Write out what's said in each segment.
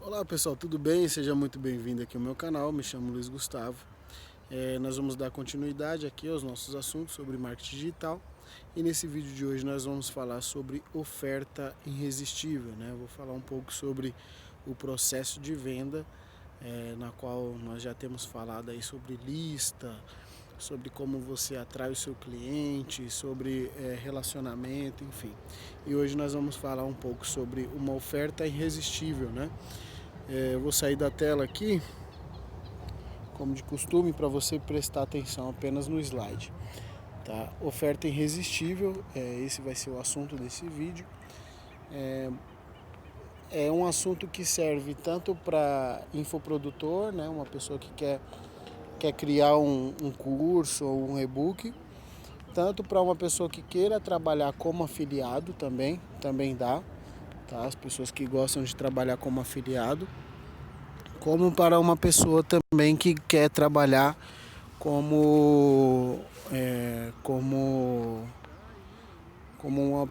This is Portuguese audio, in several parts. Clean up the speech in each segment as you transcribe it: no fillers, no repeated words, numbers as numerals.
Olá pessoal, tudo bem? Seja muito bem-vindo aqui ao meu canal, me chamo Luiz Gustavo. Nós vamos dar continuidade aqui aos nossos assuntos sobre marketing digital e nesse vídeo de hoje nós vamos falar sobre oferta irresistível, né? Eu vou falar um pouco sobre o processo de venda, na qual nós já temos falado aí sobre lista, sobre como você atrai o seu cliente, sobre relacionamento, enfim. E hoje nós vamos falar um pouco sobre uma oferta irresistível, né? Eu vou sair da tela aqui, como de costume, para você prestar atenção apenas no slide. Tá? Oferta irresistível, esse vai ser o assunto desse vídeo. É um assunto que serve tanto para infoprodutor, né, uma pessoa que quer criar um curso ou um e-book, tanto para uma pessoa que queira trabalhar como afiliado também dá, tá? As pessoas que gostam de trabalhar como afiliado, como para uma pessoa também que quer trabalhar como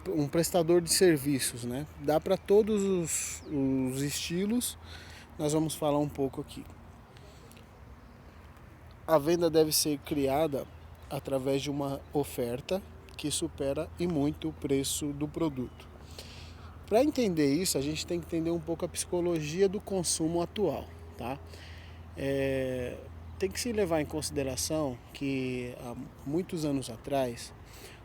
um prestador de serviços, né? Dá para todos os estilos. Nós vamos falar um pouco aqui. A venda deve ser criada através de uma oferta que supera e muito o preço do produto. Para entender isso, a gente tem que entender um pouco a psicologia do consumo atual, tá? Tem que se levar em consideração que há muitos anos atrás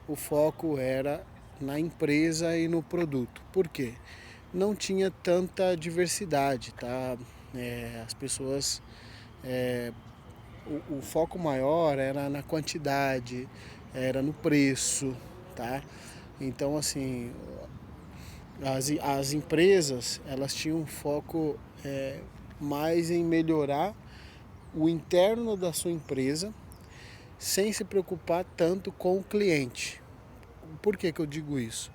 o foco era na empresa e no produto. Por quê? Não tinha tanta diversidade, tá? As pessoas, o foco maior era na quantidade, era no preço, tá? Então, assim, as empresas, elas tinham um foco mais em melhorar o interno da sua empresa, sem se preocupar tanto com o cliente. Por que eu digo isso?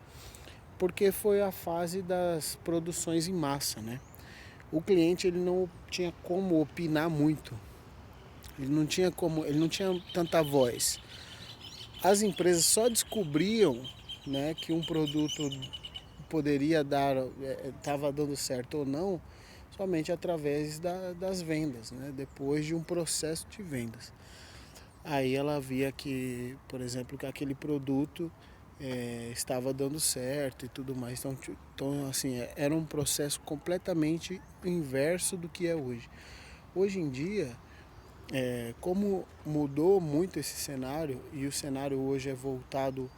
Porque foi a fase das produções em massa, né? O cliente ele não tinha como opinar muito, ele não tinha tanta voz. As empresas só descobriam, né, que um produto poderia dar, estava dando certo ou não, somente através das vendas, né? Depois de um processo de vendas. Aí ela via que, por exemplo, que aquele produto estava dando certo e tudo mais. Então assim, era um processo completamente inverso do que é hoje. Hoje em dia, como mudou muito esse cenário, e o cenário hoje é voltado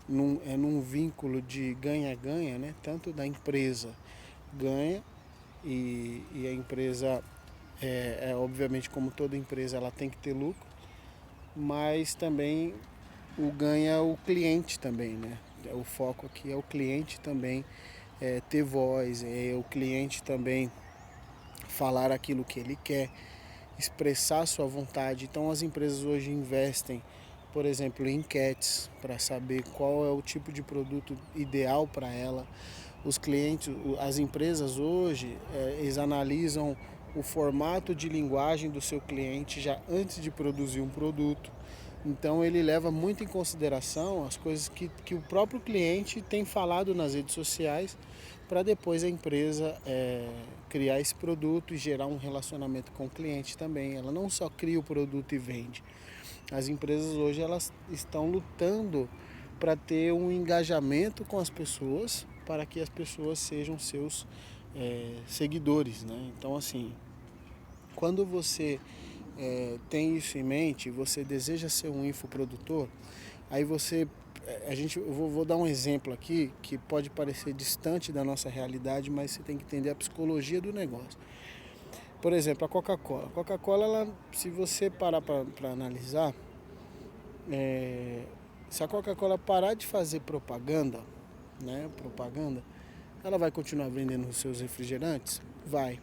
num vínculo de ganha-ganha, né? Tanto da empresa ganha, e a empresa, obviamente, como toda empresa, ela tem que ter lucro, mas também o ganha o cliente também, né? O foco aqui é o cliente também ter voz, é o cliente também falar aquilo que ele quer, expressar sua vontade. Então as empresas hoje investem, por exemplo, em enquetes para saber qual é o tipo de produto ideal para ela. Os clientes, as empresas hoje, eles analisam o formato de linguagem do seu cliente já antes de produzir um produto. Então ele leva muito em consideração as coisas que o próprio cliente tem falado nas redes sociais, para depois a empresa criar esse produto e gerar um relacionamento com o cliente também. Ela não só cria o produto e vende. As empresas hoje elas estão lutando para ter um engajamento com as pessoas, para que as pessoas sejam seus seguidores, né? Então assim, quando você tem isso em mente, você deseja ser um infoprodutor, aí você, vou dar um exemplo aqui que pode parecer distante da nossa realidade, mas você tem que entender a psicologia do negócio. Por exemplo, a Coca-Cola. A Coca-Cola, se você parar para analisar, se a Coca-Cola parar de fazer propaganda, né, ela vai continuar vendendo os seus refrigerantes? Vai.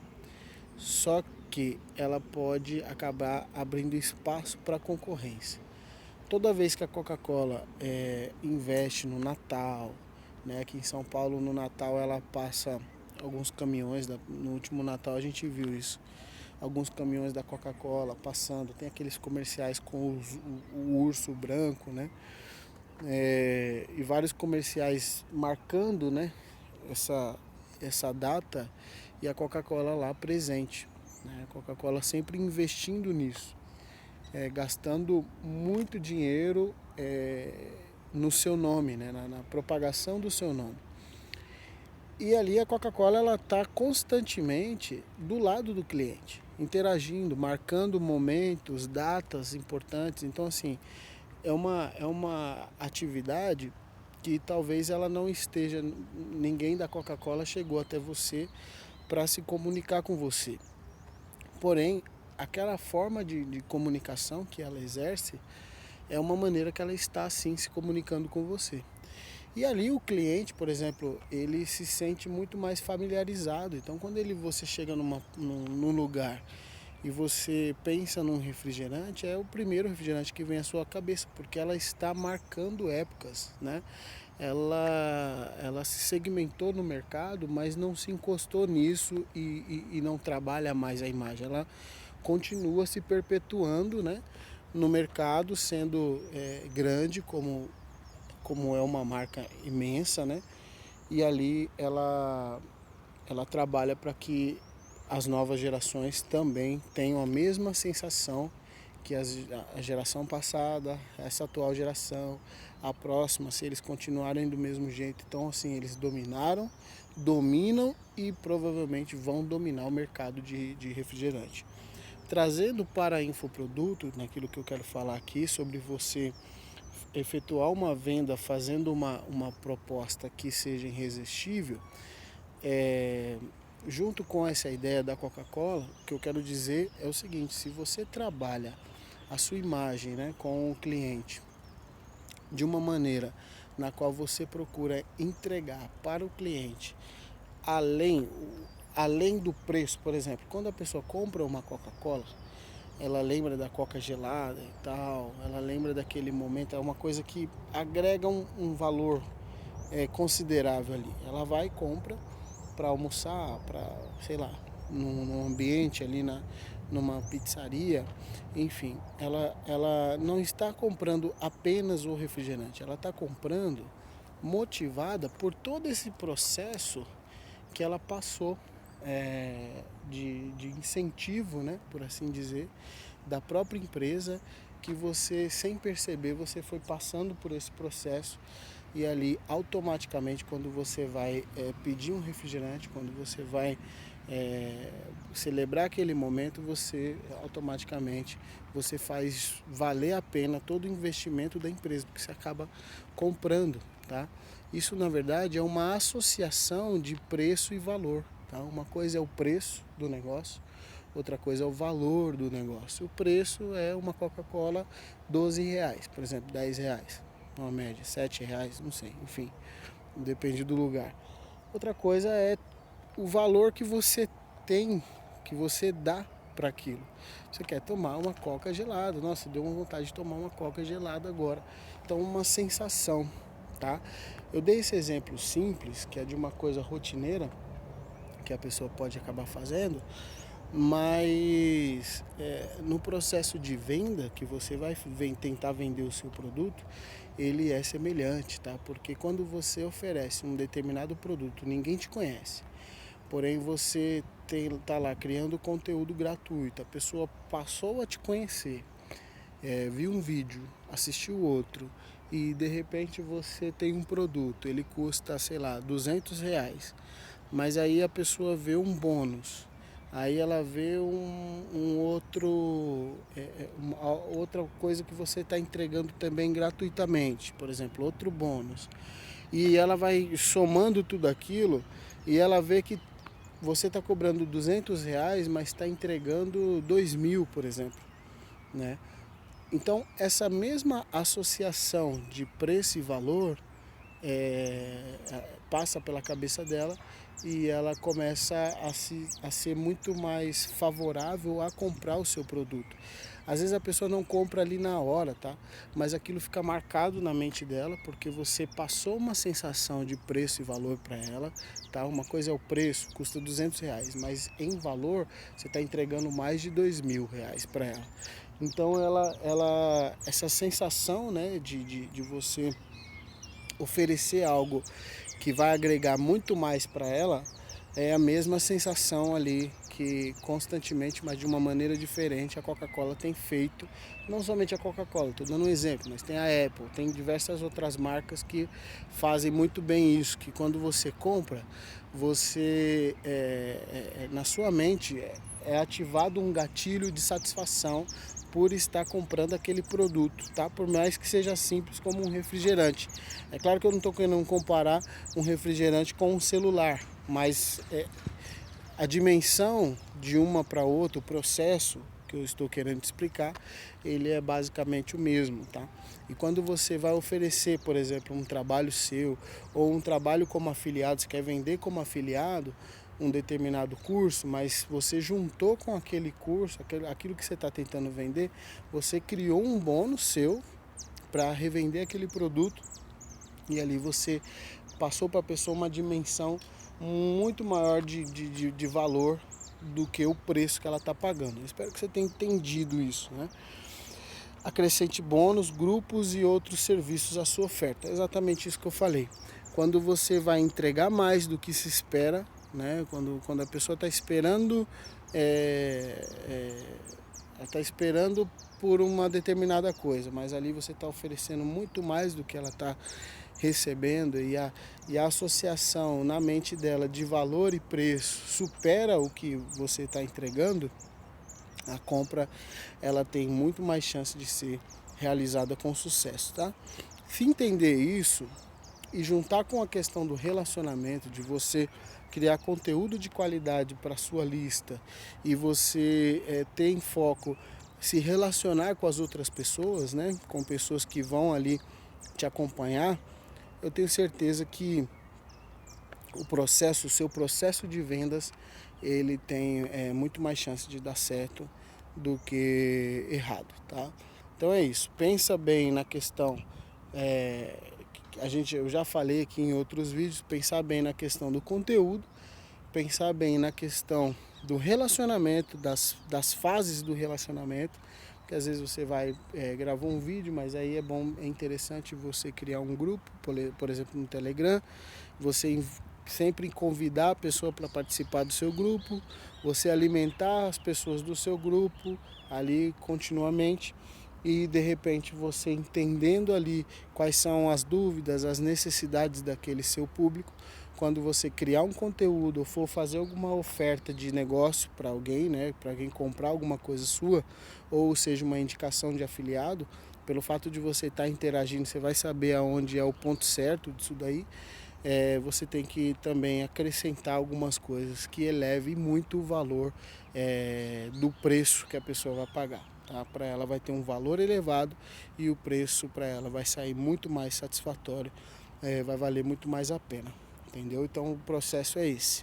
Só que ela pode acabar abrindo espaço para a concorrência. Toda vez que a Coca-Cola investe no Natal, né, aqui em São Paulo no Natal ela passa alguns caminhões, no último Natal a gente viu isso, alguns caminhões da Coca-Cola passando, tem aqueles comerciais com o urso branco, né, e vários comerciais marcando, né, essa data, e a Coca-Cola lá presente, né? A Coca-Cola sempre investindo nisso, gastando muito dinheiro no seu nome, né? Na propagação do seu nome. E ali a Coca-Cola ela está constantemente do lado do cliente, interagindo, marcando momentos, datas importantes. Então assim, é uma atividade que talvez ela não esteja, ninguém da Coca-Cola chegou até você para se comunicar com você. Porém, aquela forma de comunicação que ela exerce é uma maneira que ela está assim se comunicando com você. E ali o cliente, por exemplo, ele se sente muito mais familiarizado. Então quando você chega num lugar e você pensa num refrigerante, é o primeiro refrigerante que vem à sua cabeça, porque ela está marcando épocas, né? Ela se segmentou no mercado, mas não se encostou nisso e não trabalha mais a imagem. Ela continua se perpetuando, né, no mercado, sendo grande, como é uma marca imensa, né? E ali ela trabalha para que as novas gerações também tenham a mesma sensação que a geração passada, essa atual geração, a próxima, se eles continuarem do mesmo jeito. Então assim, eles dominam e provavelmente vão dominar o mercado de refrigerante. Trazendo para infoproduto, naquilo que eu quero falar aqui, sobre você efetuar uma venda fazendo uma proposta que seja irresistível, junto com essa ideia da Coca-Cola, o que eu quero dizer é o seguinte: se você trabalha a sua imagem, né, com o cliente de uma maneira na qual você procura entregar para o cliente além do preço. Por exemplo, quando a pessoa compra uma Coca-Cola, ela lembra da Coca gelada e tal, ela lembra daquele momento, é uma coisa que agrega um valor considerável ali. Ela vai e compra para almoçar, para, sei lá, num ambiente ali, numa pizzaria, enfim, ela não está comprando apenas o refrigerante, ela está comprando motivada por todo esse processo que ela passou, de incentivo, né, por assim dizer, da própria empresa, que você, sem perceber, você foi passando por esse processo. E ali automaticamente, quando você vai pedir um refrigerante, quando você vai celebrar aquele momento, você automaticamente você faz valer a pena todo o investimento da empresa, porque você acaba comprando, tá? Isso na verdade é uma associação de preço e valor, tá? Uma coisa é o preço do negócio, outra coisa é o valor do negócio. O preço é uma Coca-Cola R$ 12, por exemplo, R$ 10, uma média, R$ 7, não sei, enfim, depende do lugar. Outra coisa é o valor que você tem, que você dá para aquilo. Você quer tomar uma Coca gelada, nossa, deu uma vontade de tomar uma Coca gelada agora. Então, uma sensação, tá? Eu dei esse exemplo simples, que é de uma coisa rotineira, que a pessoa pode acabar fazendo, mas no processo de venda que você vai tentar vender o seu produto, ele é semelhante, tá? Porque quando você oferece um determinado produto, ninguém te conhece, porém você tá lá criando conteúdo gratuito, a pessoa passou a te conhecer, viu um vídeo, assistiu outro, e de repente você tem um produto, ele custa, sei lá, R$ 200, mas aí a pessoa vê um bônus, aí ela vê outra coisa que você está entregando também gratuitamente, por exemplo, outro bônus, e ela vai somando tudo aquilo e ela vê que você está cobrando R$ 200, mas está entregando 2.000, por exemplo, né? Então, essa mesma associação de preço e valor passa pela cabeça dela e ela começa a ser muito mais favorável a comprar o seu produto. Às vezes a pessoa não compra ali na hora, tá? Mas aquilo fica marcado na mente dela porque você passou uma sensação de preço e valor para ela, tá? Uma coisa é o preço, custa R$ 200, mas em valor você está entregando mais de R$ 2.000 para ela. Então essa sensação, né, de você oferecer algo que vai agregar muito mais para ela, é a mesma sensação ali que constantemente, mas de uma maneira diferente, a Coca-Cola tem feito. Não somente a Coca-Cola, estou dando um exemplo, mas tem a Apple, tem diversas outras marcas que fazem muito bem isso, que quando você compra, você na sua mente é ativado um gatilho de satisfação por estar comprando aquele produto, tá? Por mais que seja simples como um refrigerante. É claro que eu não estou querendo comparar um refrigerante com um celular, mas a dimensão de uma para outra, o processo que eu estou querendo te explicar, ele é basicamente o mesmo, tá? E quando você vai oferecer, por exemplo, um trabalho seu ou um trabalho como afiliado, você quer vender como afiliado um determinado curso, mas você juntou com aquele curso, aquilo que você está tentando vender, você criou um bônus seu para revender aquele produto e ali você passou para a pessoa uma dimensão muito maior de valor do que o preço que ela está pagando. Eu espero que você tenha entendido isso, né? Acrescente bônus, grupos e outros serviços à sua oferta. É exatamente isso que eu falei. Quando você vai entregar mais do que se espera, né? Quando a pessoa está esperando, ela está esperando por uma determinada coisa, mas ali você está oferecendo muito mais do que ela está recebendo e a associação na mente dela de valor e preço supera o que você está entregando, a compra ela tem muito mais chance de ser realizada com sucesso, tá? Se entender isso e juntar com a questão do relacionamento, de você criar conteúdo de qualidade para sua lista e você ter em foco se relacionar com as outras pessoas, né? Com pessoas que vão ali te acompanhar, eu tenho certeza que o seu processo de vendas, ele tem muito mais chance de dar certo do que errado, tá? Então é isso. Pensa bem na questão, eu já falei aqui em outros vídeos, pensar bem na questão do conteúdo, pensar bem na questão do relacionamento, das fases do relacionamento, porque às vezes você vai gravar um vídeo, mas aí é interessante você criar um grupo, por exemplo no Telegram, você sempre convidar a pessoa para participar do seu grupo, você alimentar as pessoas do seu grupo ali continuamente e de repente você entendendo ali quais são as dúvidas, as necessidades daquele seu público, quando você criar um conteúdo ou for fazer alguma oferta de negócio para alguém, né, para alguém comprar alguma coisa sua, ou seja, uma indicação de afiliado, pelo fato de você estar interagindo, você vai saber aonde é o ponto certo disso daí. Você tem que também acrescentar algumas coisas que eleve muito o valor do preço que a pessoa vai pagar. Tá? Para ela vai ter um valor elevado e o preço para ela vai sair muito mais satisfatório, vai valer muito mais a pena, entendeu? Então o processo é esse,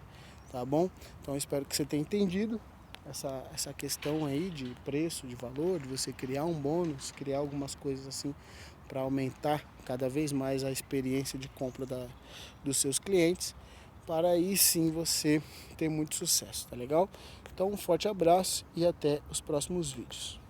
tá bom? Então eu espero que você tenha entendido essa questão aí de preço, de valor, de você criar um bônus, criar algumas coisas assim para aumentar cada vez mais a experiência de compra dos seus clientes, para aí sim você ter muito sucesso, tá legal? Então um forte abraço e até os próximos vídeos.